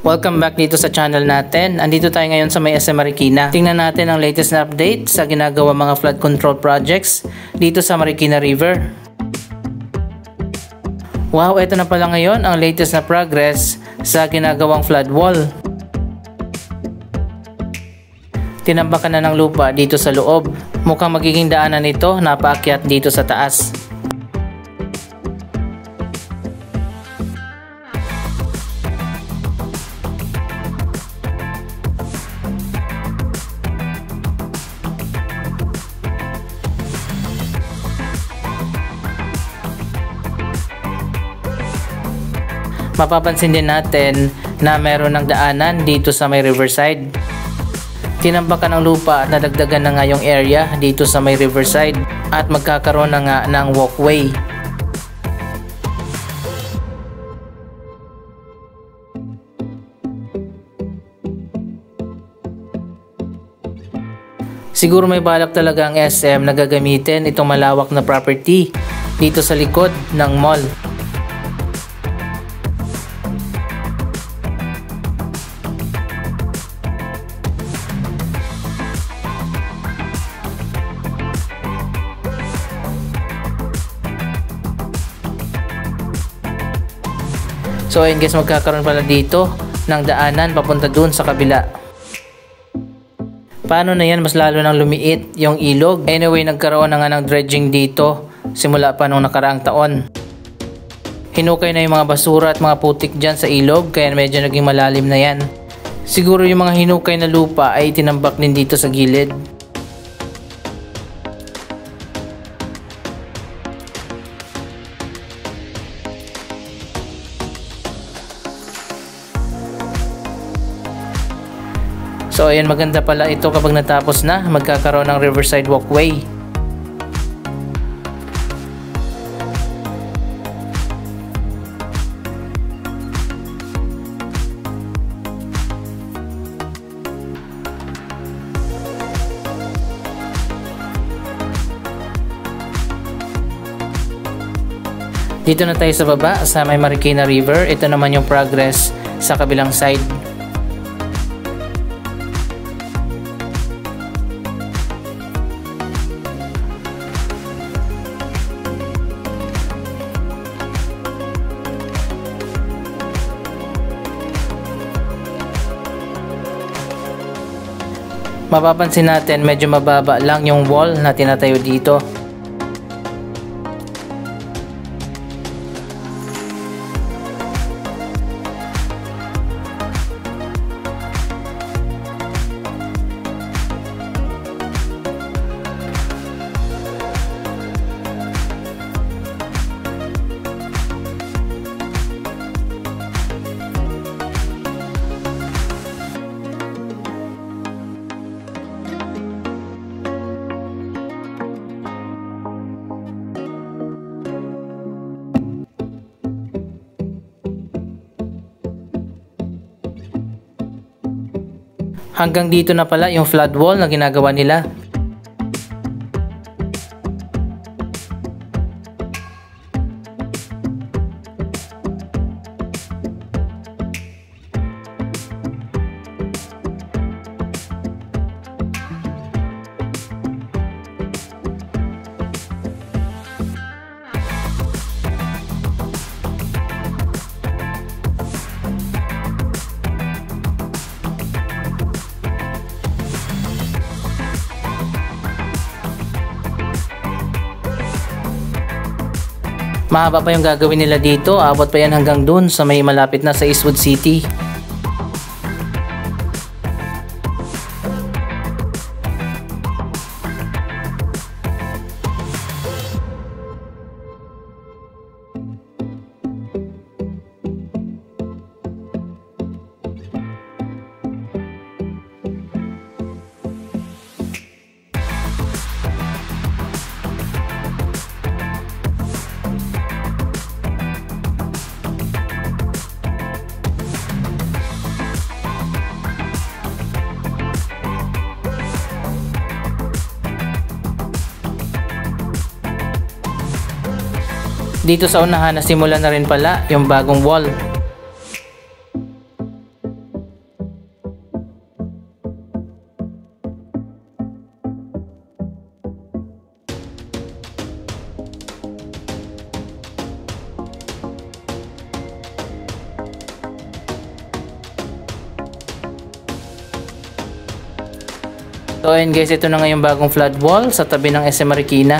Welcome back dito sa channel natin. Andito tayo ngayon sa may SM Marikina. Tingnan natin ang latest na update sa ginagawa mga flood control projects dito sa Marikina River. Wow, ito na pala ngayon ang latest na progress sa ginagawang flood wall. Tinambakan na ng lupa dito sa loob. Mukhang magiging daanan nito na paakyat dito sa taas. Mapapansin din natin na meron ng daanan dito sa may riverside. Tinambakan ng lupa at nadagdagan na nga yung area dito sa may riverside at magkakaroon na nga ng walkway. Siguro may balak talaga ang SM na gagamitin itong malawak na property dito sa likod ng mall. So ayun guys, magkakaroon pala dito ng daanan papunta dun sa kabila. Paano na yan? Mas lalo nang lumiit yung ilog. Anyway, nagkaroon na nga ng dredging dito simula pa nung nakaraang taon. Hinukay na yung mga basura at mga putik dyan sa ilog kaya medyo naging malalim na yan. Siguro yung mga hinukay na lupa ay tinambak din dito sa gilid. So ayan, maganda pala ito kapag natapos na, magkakaroon ng riverside walkway. Dito na tayo sa baba sa may Marikina River. Ito naman yung progress sa kabilang side. Mapapansin natin medyo mababa lang yung wall na tinatayo dito. Hanggang dito na pala yung flood wall na ginagawa nila. Mahaba pa yung gagawin nila dito, abot pa yan hanggang dun sa may malapit na sa Eastwood City. Dito sa unahan, nasimula na rin pala yung bagong wall. So ayun guys, ito na nga yung bagong flood wall sa tabi ng SM Marikina.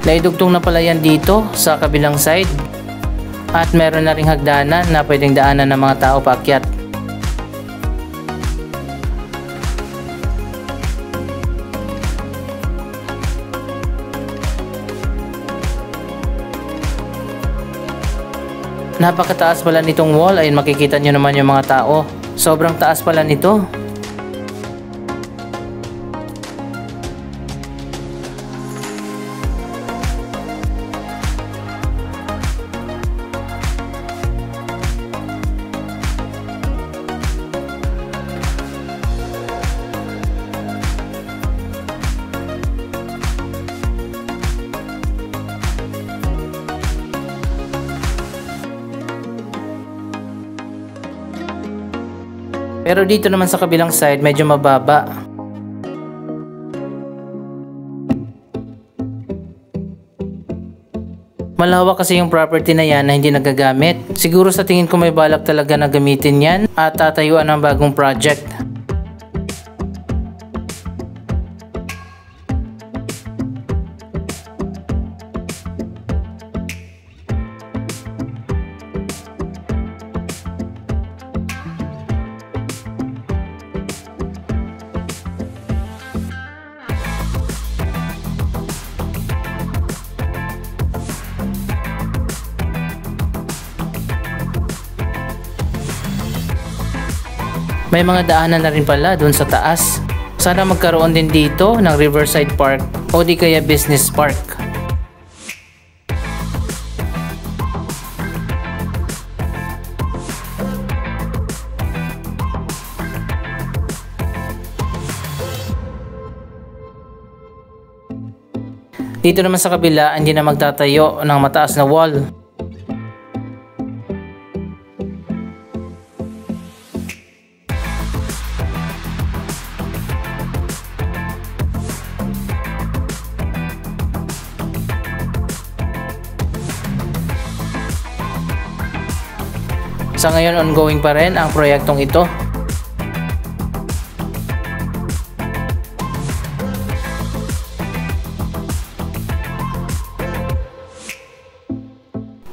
Naidugtong na pala yan dito sa kabilang side at meron na ring hagdanan na pwedeng daanan ng mga tao paakyat. Napakataas pala nitong wall, ayun makikita nyo naman yung mga tao. Sobrang taas pala nito. Pero dito naman sa kabilang side medyo mababa. Malawak kasi yung property na yan na hindi nagagamit. Siguro sa tingin ko may balak talaga na gamitin yan at tatayuan ng bagong project. May mga daanan na rin pala dun sa taas. Sana magkaroon din dito ng Riverside Park o di kaya Business Park. Dito naman sa kabila, hindi na magtatayo ng mataas na wall. Sa ngayon, ongoing pa rin ang proyektong ito.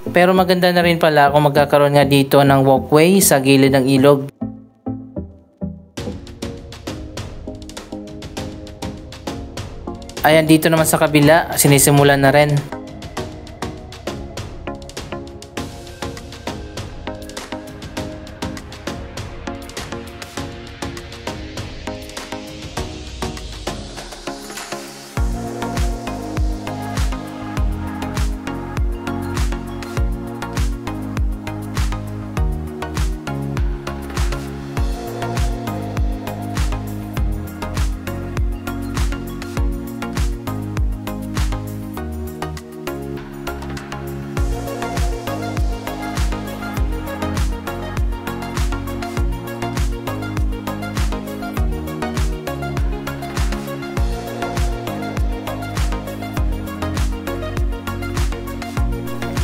Pero maganda na rin pala kung magkakaroon nga dito ng walkway sa gilid ng ilog. Ayan, dito naman sa kabila, sinisimulan na rin.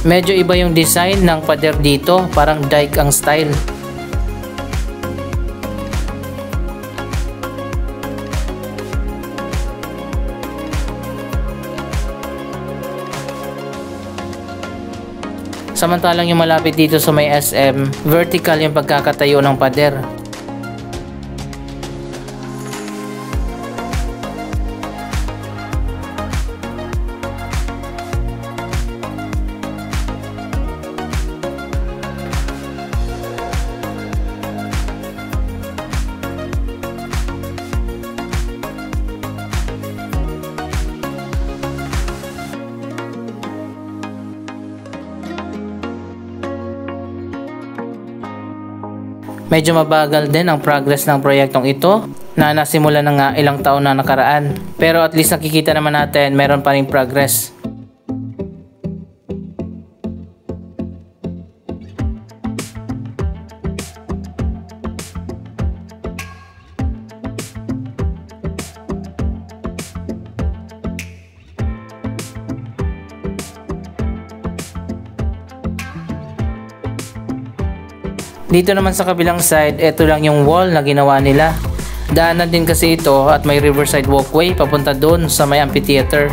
Medyo iba yung design ng pader dito, parang dike ang style. Samantalang yung malapit dito sa may SM, vertical yung pagkakatayo ng pader. Medyo mabagal din ang progress ng proyektong ito na nasimula na nga ilang taon na nakaraan. Pero at least nakikita naman natin meron pa rin progress. Dito naman sa kabilang side, ito lang yung wall na ginawa nila. Daanan din kasi ito at may riverside walkway papunta doon sa may amphitheater.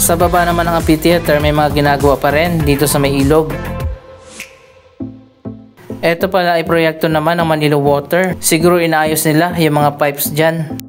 Sa baba naman ng amphitheater, may mga ginagawa pa rin dito sa may ilog. Ito pala ay proyekto naman ng Manila Water. Siguro inaayos nila yung mga pipes dyan.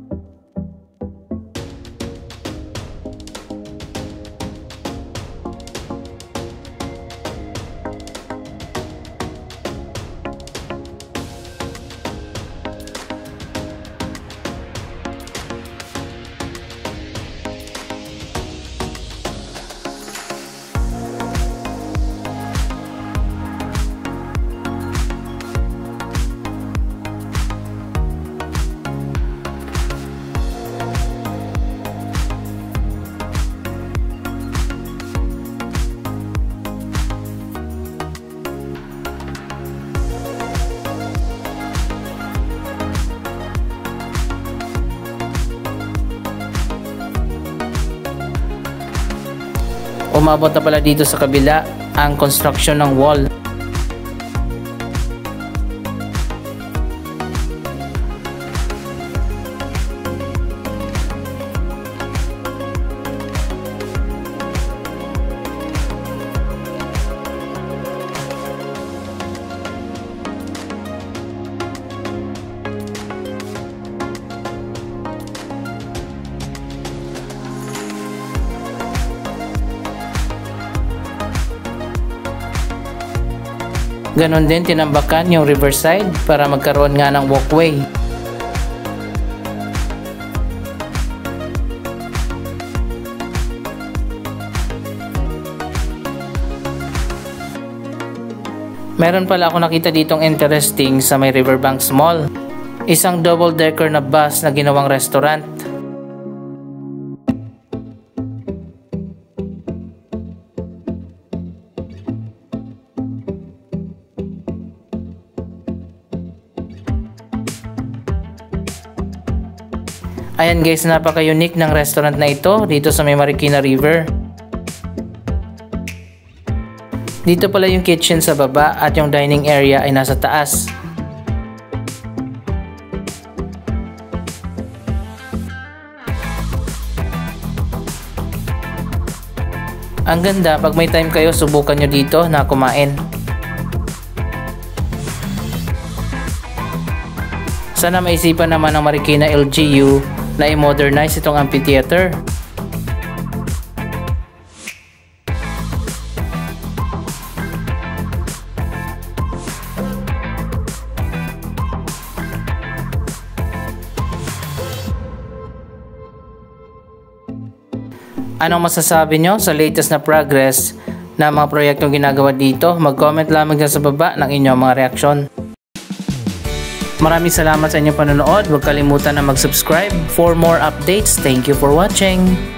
Umabot na pala dito sa kabila ang construction ng wall. Ganon din tinambakan yung riverside para magkaroon nga ng walkway. Meron pala ako nakita ditong interesting sa may Riverbanks Mall. Isang double-decker na bus na ginawang restaurant. Ayan guys, napaka-unique ng restaurant na ito dito sa may Marikina River. Dito pala yung kitchen sa baba at yung dining area ay nasa taas. Ang ganda, pag may time kayo subukan nyo dito na kumain. Sana maisipan naman ng Marikina LGU na i-modernize itong amphitheater. Anong masasabi nyo sa latest na progress na mga proyektong ginagawa dito? Mag-comment lamang dyan sa baba ng inyong mga reaksyon. Maraming salamat sa inyong panonood. Huwag kalimutan na mag-subscribe for more updates. Thank you for watching.